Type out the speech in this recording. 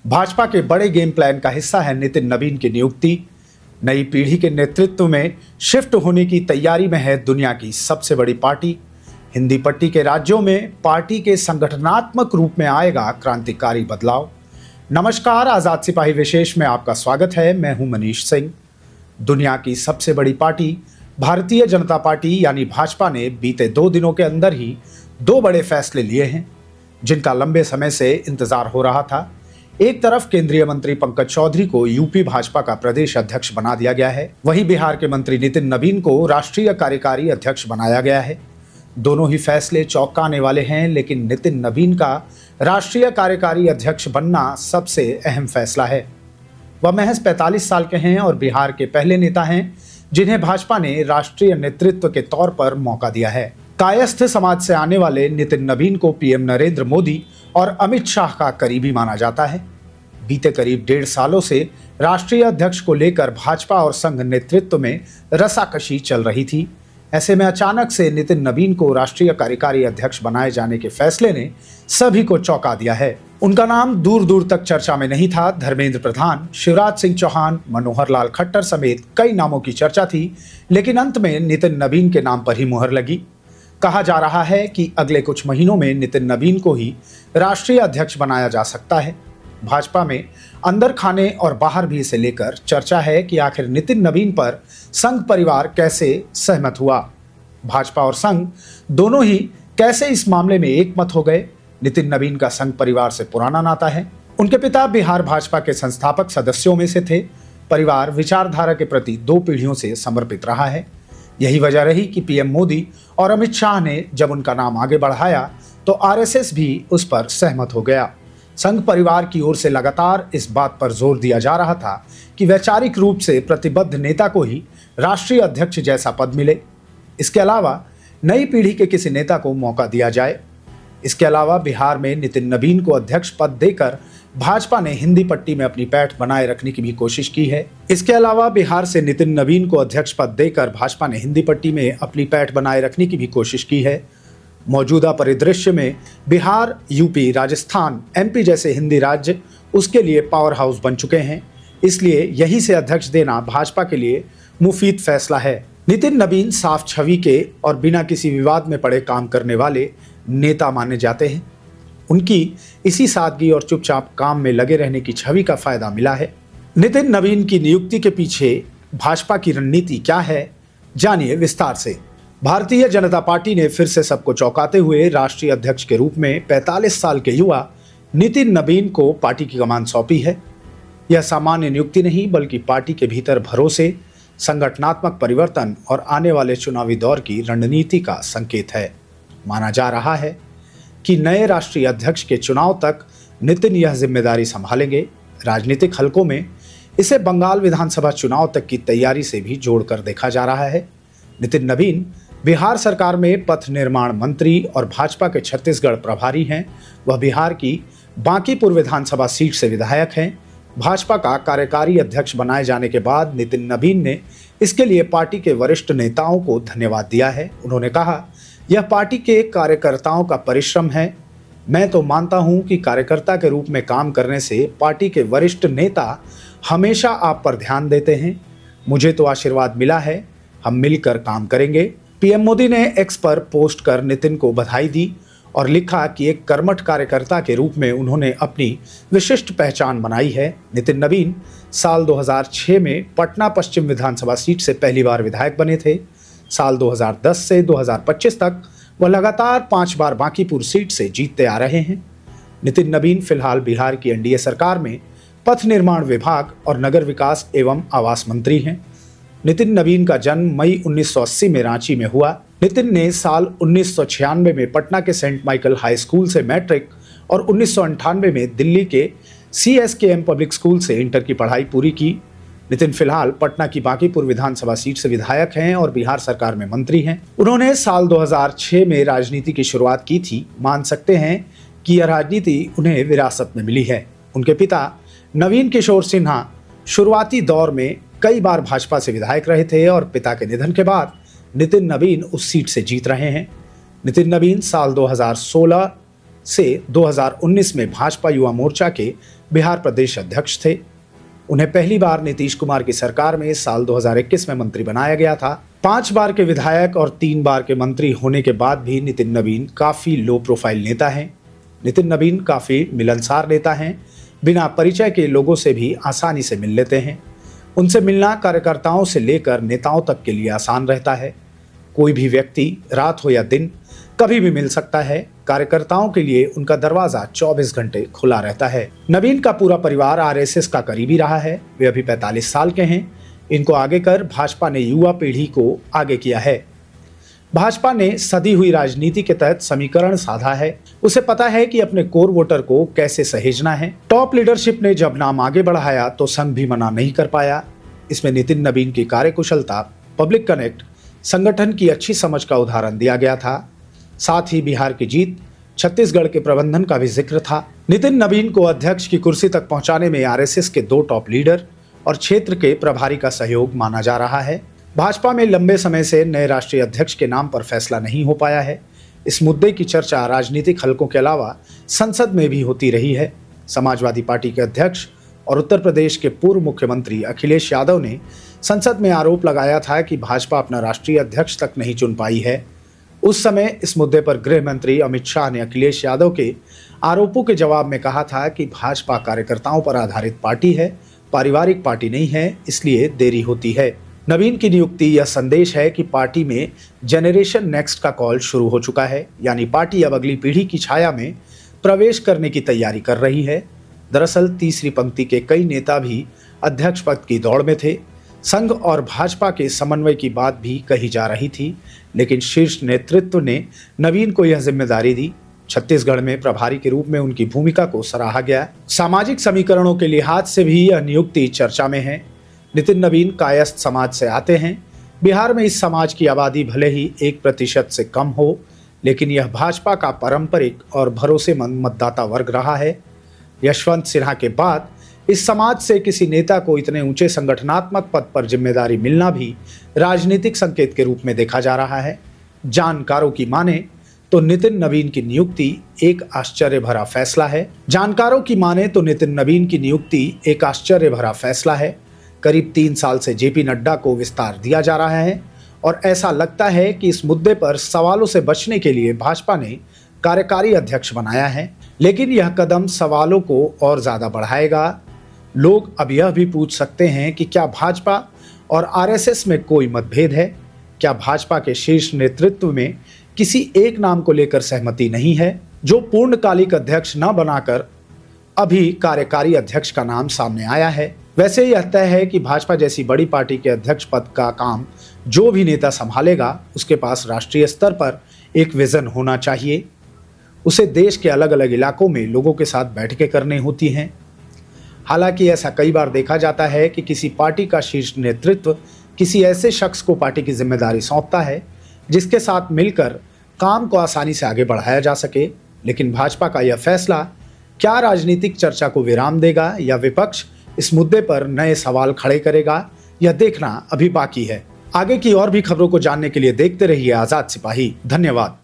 भाजपा के बड़े game plan का हिस्सा है नितिन नवीन की नियुक्ति। नई पीढ़ी के नेतृत्व में शिफ्ट होने की तैयारी में है दुनिया की सबसे बड़ी पार्टी। हिंदी पट्टी के राज्यों में पार्टी के संगठनात्मक रूप में आएगा क्रांतिकारी बदलाव। नमस्कार, आजाद सिपाही विशेष में आपका स्वागत है। मैं हूं मनीष सिंह। दुनिया की सबसे बड़ी पार्टी भारतीय जनता पार्टी यानी भाजपा ने बीते 2 दिनों के अंदर ही 2 बड़े फैसले लिए हैं, जिनका लंबे समय से इंतजार हो रहा था। एक तरफ केंद्रीय मंत्री पंकज चौधरी को यूपी भाजपा का प्रदेश अध्यक्ष बना दिया गया है, वहीं बिहार के मंत्री नितिन नवीन को राष्ट्रीय कार्यकारी अध्यक्ष बनाया गया है। दोनों ही फैसले चौंकाने वाले हैं, लेकिन नितिन नवीन का राष्ट्रीय कार्यकारी अध्यक्ष बनना सबसे अहम फैसला है। वह महज 45 साल के हैं और बिहार के पहले नेता हैं जिन्हें भाजपा ने राष्ट्रीय नेतृत्व के तौर पर मौका दिया है। कायस्थ समाज से आने वाले नितिन नवीन को पीएम नरेंद्र मोदी और अमित शाह का करीबी माना जाता है। बीते करीब 1.5 सालों से राष्ट्रीय अध्यक्ष को लेकर भाजपा और संघ नेतृत्व में रसाकशी चल रही थी। ऐसे में अचानक से नितिन नवीन को राष्ट्रीय कार्यकारी अध्यक्ष बनाए जाने के फैसले ने सभी को चौंका दिया है। उनका नाम दूर दूर तक चर्चा में नहीं था। धर्मेंद्र प्रधान, शिवराज सिंह चौहान, मनोहर लाल खट्टर समेत कई नामों की चर्चा थी, लेकिन अंत में नितिन नवीन के नाम पर ही मुहर लगी। कहा जा रहा है कि अगले कुछ महीनों में नितिन नवीन को ही राष्ट्रीय अध्यक्ष बनाया जा सकता है। भाजपा में अंदर खाने और बाहर भी इसे लेकर चर्चा है कि आखिर नितिन नवीन पर संघ परिवार कैसे सहमत हुआ। भाजपा और संघ दोनों ही कैसे इस मामले में एकमत हो गए। नितिन नवीन का संघ परिवार से पुराना नाता है। उनके पिता बिहार भाजपा के संस्थापक सदस्यों में से थे। परिवार विचारधारा के प्रति 2 पीढ़ियों से समर्पित रहा है। यही वजह रही कि पीएम मोदी और अमित शाह ने जब उनका नाम आगे बढ़ाया तो आरएसएस भी उस पर सहमत हो गया। संघ परिवार की ओर से लगातार इस बात पर जोर दिया जा रहा था कि वैचारिक रूप से प्रतिबद्ध नेता को ही राष्ट्रीय अध्यक्ष जैसा पद मिले। इसके अलावा नई पीढ़ी के किसी नेता को मौका दिया जाए। इसके अलावा बिहार में नितिन नवीन को अध्यक्ष पद देकर भाजपा ने हिंदी पट्टी में अपनी पैठ बनाए रखने की भी कोशिश की है। इसके अलावा बिहार से नितिन नवीन को अध्यक्ष पद देकर भाजपा ने हिंदी पट्टी में अपनी पैठ बनाए रखने की भी कोशिश की है। मौजूदा परिदृश्य में बिहार, यूपी, राजस्थान, एमपी जैसे हिंदी राज्य उसके लिए पावर हाउस बन चुके हैं। इसलिए यहीं से अध्यक्ष देना भाजपा के लिए मुफीद फैसला है। नितिन नवीन साफ छवि के और बिना किसी विवाद में पड़े काम करने वाले नेता माने जाते हैं। उनकी इसी सादगी और चुपचाप काम में लगे रहने की छवि का फायदा मिला है। नितिन नवीन की नियुक्ति के पीछे भाजपा की रणनीति क्या है, जानिए विस्तार से। भारतीय जनता पार्टी ने फिर से सबको चौंकाते हुए राष्ट्रीय अध्यक्ष के रूप में 45 साल के युवा नितिन नवीन को पार्टी की कमान सौंपी है। यह सामान्य नियुक्ति नहीं, बल्कि पार्टी के भीतर भरोसे, संगठनात्मक परिवर्तन और आने वाले चुनावी दौर की रणनीति का संकेत है। माना जा रहा है कि नए राष्ट्रीय अध्यक्ष के चुनाव तक नितिन यह जिम्मेदारी संभालेंगे। राजनीतिक हलकों में इसे बंगाल विधानसभा चुनाव तक की तैयारी से भी जोड़कर देखा जा रहा है। नितिन नवीन बिहार सरकार में पथ निर्माण मंत्री और भाजपा के छत्तीसगढ़ प्रभारी हैं। वह बिहार की बांकीपुर विधानसभा सीट से विधायक हैं। भाजपा का कार्यकारी अध्यक्ष बनाए जाने के बाद नितिन नवीन ने इसके लिए पार्टी के वरिष्ठ नेताओं को धन्यवाद दिया है। उन्होंने कहा, यह पार्टी के कार्यकर्ताओं का परिश्रम है। मैं तो मानता हूं कि कार्यकर्ता के रूप में काम करने से पार्टी के वरिष्ठ नेता हमेशा आप पर ध्यान देते हैं। मुझे तो आशीर्वाद मिला है, हम मिलकर काम करेंगे। पीएम मोदी ने एक्स पर पोस्ट कर नितिन को बधाई दी और लिखा कि एक कर्मठ कार्यकर्ता के रूप में उन्होंने अपनी विशिष्ट पहचान बनाई है। नितिन नवीन साल 2006 में पटना पश्चिम विधानसभा सीट से पहली बार विधायक बने थे। साल 2010 से 2025 तक वह लगातार 5 बार बांकीपुर सीट से जीतते आ रहे हैं। नितिन नवीन फिलहाल बिहार की एनडीए सरकार में पथ निर्माण विभाग और नगर विकास एवं आवास मंत्री हैं। नितिन नवीन का जन्म मई 1980 में रांची में हुआ। नितिन ने साल 1996 में पटना के सेंट माइकल हाई स्कूल से मैट्रिक और 1998 में दिल्ली के CSKM पब्लिक स्कूल से इंटर की पढ़ाई पूरी की। नितिन फिलहाल पटना की बांकीपुर विधानसभा सीट से विधायक हैं और बिहार सरकार में मंत्री हैं। उन्होंने साल 2006 में राजनीति की शुरुआत की थी। मान सकते हैं कि यह राजनीति उन्हें विरासत में मिली है। उनके पिता नवीन किशोर सिन्हा शुरुआती दौर में कई बार भाजपा से विधायक रहे थे और पिता के निधन के बाद नितिन नवीन उस सीट से जीत रहे हैं। नितिन नवीन साल 2016 से 2019 में भाजपा युवा मोर्चा के बिहार प्रदेश अध्यक्ष थे। उन्हें पहली बार नीतीश कुमार की सरकार में साल 2021 में मंत्री बनाया गया था। 5 बार के विधायक और 3 बार के मंत्री होने के बाद भी नितिन नवीन काफी लो प्रोफाइल नेता हैं। नितिन नवीन काफी मिलनसार नेता हैं, बिना परिचय के लोगों से भी आसानी से मिल लेते हैं। उनसे मिलना कार्यकर्ताओं से लेकर नेताओं तक के लिए आसान रहता है। कोई भी व्यक्ति रात हो या दिन कभी भी मिल सकता है। कार्यकर्ताओं के लिए उनका दरवाजा 24 घंटे खुला रहता है। नवीन का पूरा परिवार आरएसएस का करीबी रहा है। वे अभी 45 साल के हैं। इनको आगे कर भाजपा ने युवा पीढ़ी को आगे किया है। भाजपा ने सदी हुई राजनीति के तहत समीकरण साधा है। उसे पता है कि अपने कोर वोटर को कैसे सहेजना है। टॉप लीडरशिप ने जब नाम आगे बढ़ाया तो संघ भी मना नहीं कर पाया। इसमें नितिन नवीन की कार्यकुशलता, पब्लिक कनेक्ट, संगठन की अच्छी समझ का उदाहरण दिया गया था। साथ ही बिहार की जीत, छत्तीसगढ़ के प्रबंधन का भी जिक्र था। नितिन नवीन को अध्यक्ष की कुर्सी तक पहुंचाने में आरएसएस के 2 टॉप लीडर और क्षेत्र के प्रभारी का सहयोग माना जा रहा है। भाजपा में लंबे समय से नए राष्ट्रीय अध्यक्ष के नाम पर फैसला नहीं हो पाया है। इस मुद्दे की चर्चा राजनीतिक हलकों के अलावा संसद में भी होती रही है। समाजवादी पार्टी के अध्यक्ष और उत्तर प्रदेश के पूर्व मुख्यमंत्री अखिलेश यादव ने संसद में आरोप लगाया था कि भाजपा अपना राष्ट्रीय अध्यक्ष तक नहीं चुन पाई है। उस समय इस मुद्दे पर गृह मंत्री अमित शाह ने अखिलेश यादव के आरोपों के जवाब में कहा था कि भाजपा कार्यकर्ताओं पर आधारित पार्टी है, पारिवारिक पार्टी नहीं है, इसलिए देरी होती है। नवीन की नियुक्ति यह संदेश है कि पार्टी में जनरेशन नेक्स्ट का कॉल शुरू हो चुका है, यानी पार्टी अब अगली पीढ़ी की छाया में प्रवेश करने की तैयारी कर रही है। दरअसल तीसरी पंक्ति के कई नेता भी अध्यक्ष पद की दौड़ में थे। संघ और भाजपा के समन्वय की बात भी कही जा रही थी, लेकिन शीर्ष नेतृत्व ने नवीन को यह जिम्मेदारी दी। छत्तीसगढ़ में प्रभारी के रूप में उनकी भूमिका को सराहा गया। सामाजिक समीकरणों के लिहाज से भी यह नियुक्ति चर्चा में है। नितिन नवीन कायस्थ समाज से आते हैं। बिहार में इस समाज की आबादी भले ही 1% से कम हो, लेकिन यह भाजपा का पारंपरिक और भरोसेमंद मतदाता वर्ग रहा है। यशवंत सिन्हा के बाद इस समाज से किसी नेता को इतने ऊंचे संगठनात्मक पद पर जिम्मेदारी मिलना भी राजनीतिक संकेत के रूप में देखा जा रहा है। जानकारों की माने तो नितिन नवीन की नियुक्ति एक आश्चर्य भरा फैसला है। करीब 3 साल से जेपी नड्डा को विस्तार दिया जा रहा है और ऐसा लगता है कि इस मुद्दे पर सवालों से बचने के लिए भाजपा ने कार्यकारी अध्यक्ष बनाया है, लेकिन यह कदम सवालों को और ज्यादा बढ़ाएगा। लोग अब यह भी पूछ सकते हैं कि क्या भाजपा और आरएसएस में कोई मतभेद है? क्या भाजपा के शीर्ष नेतृत्व में किसी एक नाम को लेकर सहमति नहीं है, जो पूर्णकालिक अध्यक्ष न बनाकर अभी कार्यकारी अध्यक्ष का नाम सामने आया है? वैसे यह तय है कि भाजपा जैसी बड़ी पार्टी के अध्यक्ष पद का काम जो भी नेता संभालेगा, उसके पास राष्ट्रीय स्तर पर एक विजन होना चाहिए। उसे देश के अलग अलग इलाकों में लोगों के साथ बैठकें करनी होती हैं। हालांकि ऐसा कई बार देखा जाता है कि किसी पार्टी का शीर्ष नेतृत्व किसी ऐसे शख्स को पार्टी की जिम्मेदारी सौंपता है जिसके साथ मिलकर काम को आसानी से आगे बढ़ाया जा सके। लेकिन भाजपा का यह फैसला क्या राजनीतिक चर्चा को विराम देगा या विपक्ष इस मुद्दे पर नए सवाल खड़े करेगा, यह देखना अभी बाकी है। आगे की और भी खबरों को जानने के लिए देखते रहिए आजाद सिपाही। धन्यवाद।